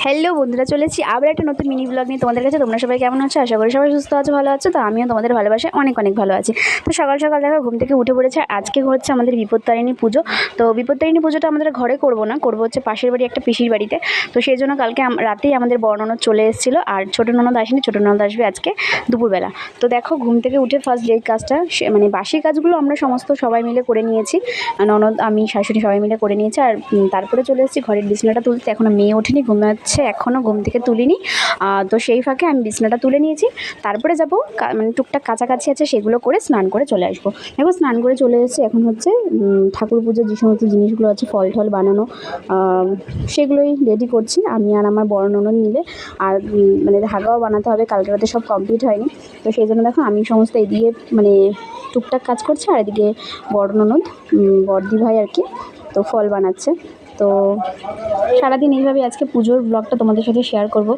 Hello বন্ধুরা, চলেছি আবার একটা নতুন মিনি ব্লগ নিয়ে তোমাদের কাছে। তোমরা সবাই কেমন আছো? আশা করি সবাই সুস্থ আছো, ভালো আছো। তো আমিও তোমাদের ভালোবাসায় অনেক অনেক ভালো আছি। তো সকাল সকাল দেখো ঘুম থেকে উঠে পড়েছে। আজকে হচ্ছে আমাদের বিপত্তারিণী পুজো। তো বিপত্তারিণী পুজোটা আমাদের ঘরে করবো না, করবো হচ্ছে পাশের বাড়ি একটা পিসির বাড়িতে। তো সেই জন্য কালকে রাতেই আমাদের বড় ননদ চলে এসেছিলো, আর ছোটো ননদ আসেনি, ছোটো ননদ আসবে আজকে দুপুরবেলা। তো দেখো ঘুম থেকে উঠে ফার্স্ট যেই কাজটা, মানে বাসি কাজগুলো আমরা সমস্ত সবাই মিলে করে নিয়েছি। ননদ, আমি, শাশুড়ি সবাই মিলে করে নিয়েছি। আর তারপরে চলে এসেছি ঘরের বিছানাটা তুলতে। এখনও মেয়ে ওঠেনি, ঘুমাচ্ছে, এখনও ঘুম থেকে তুলিনি। তো সেই ফাঁকে আমি বিছানাটা তুলে নিয়েছি। তারপরে যাবো, মানে টুকটাক কাছাকাছি আছে সেগুলো করে স্নান করে চলে আসবো। দেখো স্নান করে চলে এসেছি। এখন হচ্ছে ঠাকুর পুজোর যে সমস্ত জিনিসগুলো আছে, ফল টল বানানো, সেগুলোই রেডি করছি আমি আর আমার বড় ননদ মিলে। আর মানে ধাগাও বানাতে হবে, কালকে রাতে সব কমপ্লিট হয়নি। তো সেই জন্য দেখো আমি সমস্ত এদিকে মানে টুকটাক কাজ করছি, আর এদিকে বড় ননদ, বড়দি ভাই আর কি, তো ফল বানাচ্ছে। তো সারাদিন এইভাবে আজকে পুজোর ব্লগটা তোমাদের সাথে শেয়ার করব।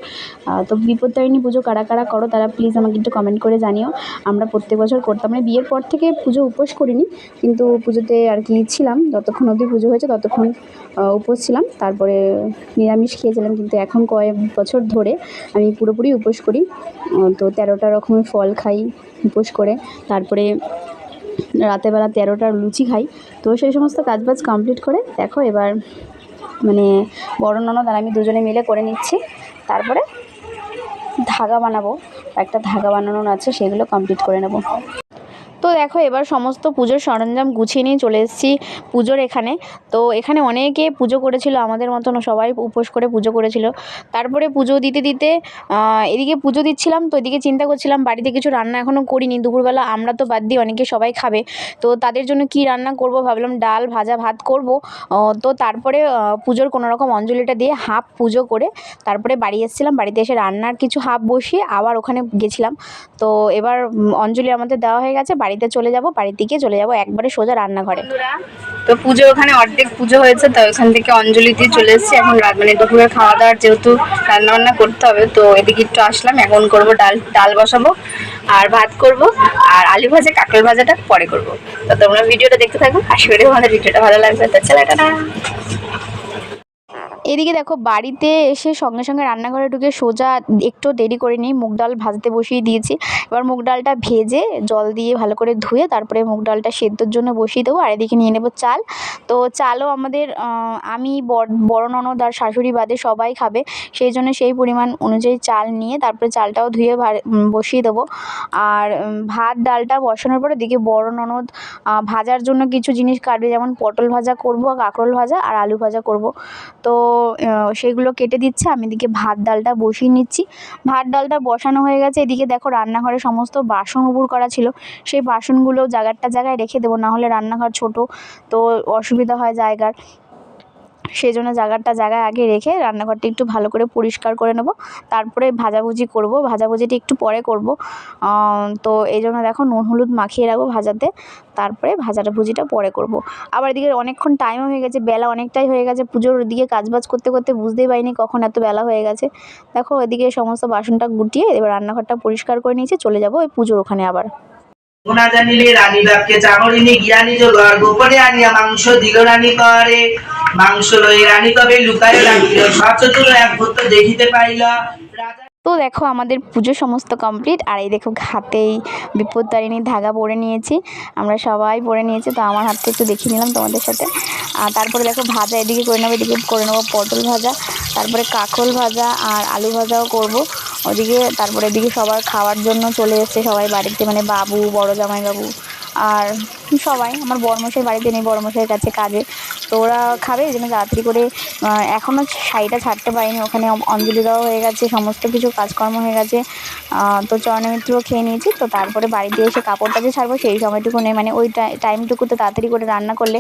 তো বিপত্তারিণী পুজো কারা কারা করো তারা প্লিজ আমাকে একটু কমেন্ট করে জানিও। আমরা প্রত্যেক বছর করতাম, মানে বিয়ের পর থেকে পুজো উপোস করিনি, কিন্তু পুজোতে আর কি ছিলাম, যতক্ষণ অবধি পুজো হয়েছে ততক্ষণ উপোস ছিলাম। তারপরে নিরামিষ খেয়েছিলাম, কিন্তু এখন কয়েক বছর ধরে আমি পুরোপুরি উপোস করি। তো 13টা রকমের ফল খাই উপোস করে। তারপরে রাতেরবেলা 13টা লুচি খাই। তো সেই সমস্ত কাজবাজ কমপ্লিট করে দেখো এবার মানে বড় ননদ আর আমি দুজনে মিলে করে নিচ্ছি। তারপরে ধাগা বানাবো, একটা ধাগা বানানোর আছে, সেগুলো কমপ্লিট করে নেব। তো দেখো এবার সমস্ত পুজোর সরঞ্জাম গুছিয়ে নিয়ে চলে এসেছি পুজোর এখানে। তো এখানে অনেকে পুজো করেছিল, আমাদের মতন সবাই উপোস করে পুজো করেছিল। তারপরে পুজো দিতে দিতে এদিকে পুজো দিচ্ছিলাম, তো এদিকে চিন্তা করছিলাম বাড়িতে কিছু রান্না এখনও করিনি। দুপুরবেলা আমরা তো বাদ দিই, অনেকে সবাই খাবে, তো তাদের জন্য কি রান্না করব ভাবলাম ডাল ভাজা ভাত করব। তো তারপরে পুজোর কোনো রকম অঞ্জলিটা দিয়ে হাফ পুজো করে তারপরে বাড়ি এসেছিলাম। বাড়িতে এসে রান্নার কিছু হাফ বসিয়ে আবার ওখানে গেছিলাম। তো এবার অঞ্জলি আমাদের দেওয়া হয়ে গেছে, বাড়িতে চলে যাব, বাড়ির দিকে চলে যাব একবারে সোজা রান্নাঘরে। তো পুজো ওখানে অর্ধেক পুজো হয়েছে, তো ওখান থেকে অঞ্জলি দিয়ে চলে এসেছি। এখন মানে দুপুরে খাওয়া দাওয়ার যেহেতু রান্না বান্না করতে হবে, তো এদিকে একটু আসলাম। এখন করব ডাল বসাবো, আর ভাত করব, আর আলু ভাজা কাঁকরোল ভাজাটা পরে করব। তো তোমরা ভিডিওটা দেখতে থাকো, আশা করি তোমাদের ভিডিওটা ভালো লাগবে। তো চলো টাটা। এদিকে দেখো বাড়িতে এসে সঙ্গে সঙ্গে রান্নাঘরে ঢুকে সোজা একটু দেরি করে নিই, মুগ ডাল ভাজতে বসিয়ে দিয়েছি। এবার মুগ ডালটা ভেজে জল দিয়ে ভালো করে ধুয়ে তারপরে মুগ ডালটা সেদ্ধর জন্য বসিয়ে দেবো। আর এদিকে নিয়ে নেবো চাল। তো চালও আমাদের আমি বড় ননদ আর শাশুড়ি বাদে সবাই খাবে, সেই জন্য সেই পরিমাণ অনুযায়ী চাল নিয়ে তারপরে চালটাও ধুয়ে বসিয়ে দেবো। আর ভাত ডালটা বসানোর পরে এদিকে বড় ননদ ভাজার জন্য কিছু জিনিস কাটবে, যেমন পটল ভাজা করব, কাঁকরোল ভাজা আর আলু ভাজা করব। তো সেগুলো কেটে দিচ্ছে, আমি এদিকে ভাত ডালটা বসিয়ে নিচ্ছি। ভাত ডালটা বসানো হয়ে গেছে। এদিকে দেখো রান্নাঘরে সমস্ত বাসন উপুড় করা ছিল, সেই বাসনগুলো জায়গায় রেখে দেবো, নাহলে রান্নাঘর ছোট, তো অসুবিধা হয় জায়গার। সেই জন্য জায়গায় আগে রেখে রান্নাঘরটা একটু ভালো করে পরিষ্কার করে নেব। তারপরে ভাজাভুজি করব, ভাজাভুজিটা একটু পরে করব। তো এই জন্য দেখো নুন হলুদ মাখিয়ে রাখবো ভাজাতে, তারপরে ভুজিটা পরে করব। আবার এদিকে অনেকক্ষণ টাইমও হয়ে গেছে, বেলা অনেকটাই হয়ে গেছে। পুজোর দিকে কাজবাজ করতে করতে বুঝতেই পারিনি কখন এত বেলা হয়ে গেছে। দেখো এদিকে সমস্ত বাসনটা গুটিয়ে এবার রান্নাঘরটা পরিষ্কার করে নিয়েছি, চলে যাব ওই পুজোর ওখানে আবার। গুণা জানিলে রানী বাপকে চাকরিনী গিয়া নিজ ঘর গোপনে আনিয়া মাংস দিল রানী করে। মাংস লই রানী তবে লুকায় রাখিল, সচতুর এক ভূত দেখিতে পাইল। তো দেখো আমাদের পুজো সমস্ত কমপ্লিট, আর এই দেখো হাতেই বিপত্তারিণীর ধাগা পরে নিয়েছি, আমরা সবাই পরে নিয়েছি। তো আমার হাতটা একটু দেখিয়ে নিলাম তোমাদের সাথে। আর তারপরে দেখো ভাজা এদিকে করে নেবো, এদিকে করে নেবো পটল ভাজা, তারপরে কাঁকরোল ভাজা আর আলু ভাজাও করব ওদিকে। তারপরে এদিকে সবার খাওয়ার জন্য চলে এসছে সবাই বাড়িতে, মানে বাবু, বড় জামাইবাবু আর সবাই। আমার বড়মশাই বাড়িতে নেই, বড়মশাইয়ের কাছে কাজে, তো ওরা খাবে, এই জন্য তাড়াতাড়ি করে এখনও শাড়িটা ছাড়তে পারিনি। ওখানে অঞ্জলি দেওয়া হয়ে গেছে, সমস্ত কিছু কাজকর্ম হয়ে গেছে। তো চরণমিত্রও খেয়ে নিয়েছি। তো তারপরে বাড়িতে এসে কাপড়টা যে ছাড়বো সেই সময়টুকু নেই, মানে ওই টাইমটুকুতে তাড়াতাড়ি করে রান্না করলে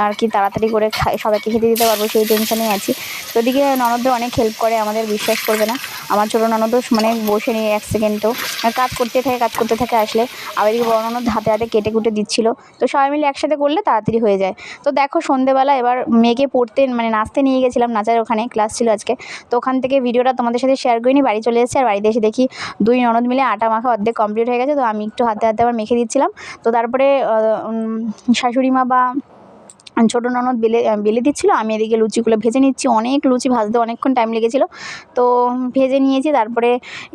আর কি তাড়াতাড়ি করে সবাইকে খেতে দিতে পারবো, সেই টেনশনেই আছি। তো এদিকে ননদও অনেক হেল্প করে আমাদের, বিশ্বাস করবে না। আমার ছোটো ননদও মানে বসে নিয়ে এক সেকেন্ডও কাজ করতে থাকে আসলে। আবার এদিকে বড় ননদ হাতে হাতে কেটে কুটে দিচ্ছিলো। তো সবাই মিলে একসাথে করলে তাড়াতাড়ি হয়ে যায়। তো দেখো সন্ধেবেলা এবার মেয়েকে পড়তে মানে নাচতে নিয়ে গেছিলাম, নাচার ওখানে ক্লাস ছিল আজকে। তো ওখান থেকে ভিডিওটা তোমাদের সাথে শেয়ার করিনি, বাড়ি চলে এসেছি। আর বাড়িতে এসে দেখি দুই ননদ মিলে আটা মাখা অর্ধেক কমপ্লিট হয়ে গেছে। তো আমি একটু হাতে হাতে আবার মেখে দিচ্ছিলাম। তো তারপরে শাশুড়ি মা বা ছোটো ননদ বেলে দিচ্ছিলো, আমি এদিকে লুচিগুলো ভেজে নিচ্ছি। অনেক লুচি ভাজতে অনেকক্ষণ টাইম লেগেছিলো, তো ভেজে নিয়েছি। তারপরে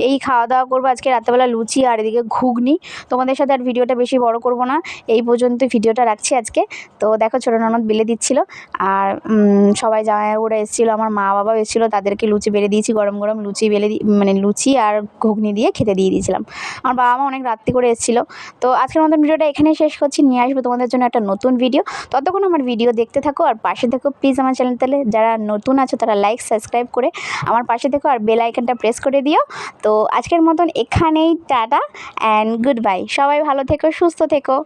এই খাওয়া দাওয়া করবো আজকে রাত্রেবেলা লুচি আর এদিকে ঘুগনি। তোমাদের সাথে আর ভিডিওটা বেশি বড় করব না, এই পর্যন্ত ভিডিওটা রাখছি আজকে। তো দেখো ছোটো ননদ বেলে দিচ্ছিলো, আর সবাই জামাইবাবুরা এসেছিলো, আমার মা বাবাও এসেছিলো, তাদেরকে লুচি বেলে দিয়েছি। গরম গরম লুচি মানে লুচি আর ঘুগনি দিয়ে খেতে দিয়ে দিয়েছিলাম। আমার বাবা মা অনেক রাত্রি করে এসেছিলো। তো আজকের মতন ভিডিওটা এখানেই শেষ করছি, নিয়ে আসবো তোমাদের জন্য একটা নতুন ভিডিও। ততক্ষণ আমার ভিডিও দেখতে থাকো আর পাশে থেকো প্লিজ। আমার চ্যানেলে যারা নতুন আছো তারা লাইক সাবস্ক্রাইব করে আমার পাশে থেকো আর বেল আইকনটা প্রেস করে দিও। তো আজকের মতন এখানেই টাটা অ্যান্ড গুড বাই। সবাই ভালো থেকো, সুস্থ থেকো।